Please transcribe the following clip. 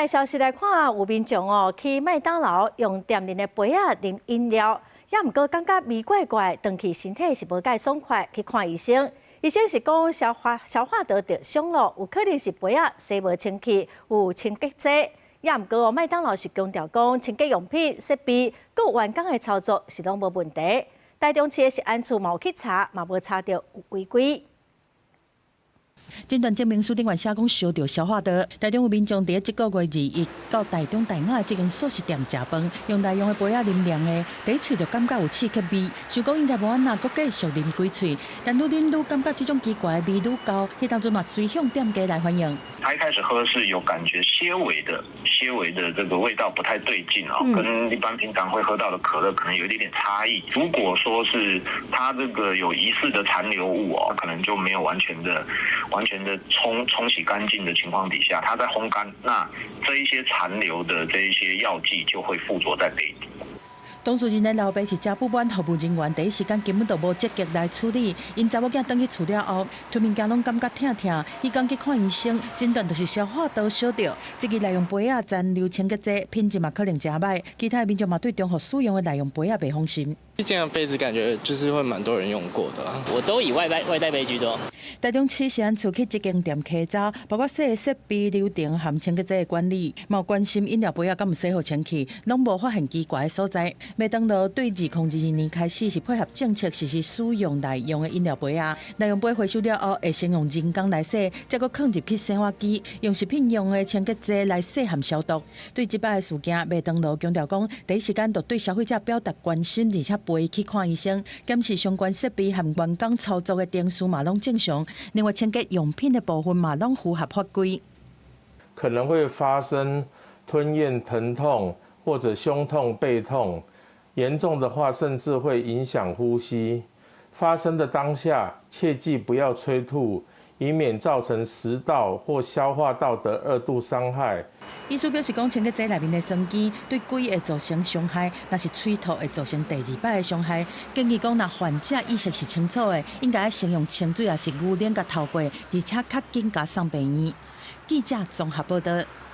的消息来看，有民众去麦当劳用店内的杯仔啉饮料，也毋过感觉味怪怪，长期身体是无介爽快，去看医生。医生是讲消化道着伤了，有可能是杯仔洗无清气，有清洁剂。也毋过麦当劳是强调讲清洁用品、设备、佮员工的操作是拢无问题。台中市的食安处嘛有去查，嘛无查到有违规。诊断证明书顶原写讲烧着消化道。台中有民众伫这个月2日到台中大雅的这间素食店食饭，用来用的杯仔啉凉的，第一喙就感觉有刺激味，想讲应该无安那，佮继续啉几喙，但愈啉愈感觉这种奇怪的味愈高，迄当中嘛随向店家来反映。他一开始喝是有感觉些微的这个味道不太对劲啊，跟一般平常会喝到的可乐可能有一点点差异。如果说是他这个有疑似的残留物哦，可能就没有完全的冲洗干净的情况底下，它在烘干，那这一些残留的这一些药剂就会附着在杯底。当事人的老爸是家不满服务人员，第一时间根本就无积极来处理。因查某囝转去厝了后，全面家拢感觉痛，伊刚去看医生，诊断就是消化道烧着。这个内用杯仔残留清洁剂，品质嘛可能真歹。其他的民众嘛对中学使用的内用杯仔袂放心。这样杯子感觉就是会蛮多人用过的啦。我都以外带杯居多。台中市食安处去这间店稽查，包括洗设备、流程和清洁剂的管理，嘛有关心饮料杯仔敢有洗好清气，拢无发现奇怪的所在。麦当劳对2022年开始是配合政策实施使用内用的饮料杯仔，内用杯回收了后会先用人工来洗，再搁放入去生活机，用食品用的清洁剂来洗和消毒。对这摆的事件，麦当劳强调讲，第一时间就对消费者表达关心，而且陪去看医生，检视相关设备和员工操作的定数嘛拢正常。另外，清洁用品的部分嘛拢符合法规。可能会发生吞咽疼痛或者胸痛、背痛。严重的话，甚至会影响呼吸。发生的当下，切记不要催吐，以免造成食道或消化道的2度伤害。医师表示讲，清洁剂内面的酸碱对胃会造成伤害，若是喙吐会造成第2摆的伤害。建议讲，若患者意识是清楚的，应该先用清水也是牛奶甲透过，而且较紧甲送病院。记者综合报道。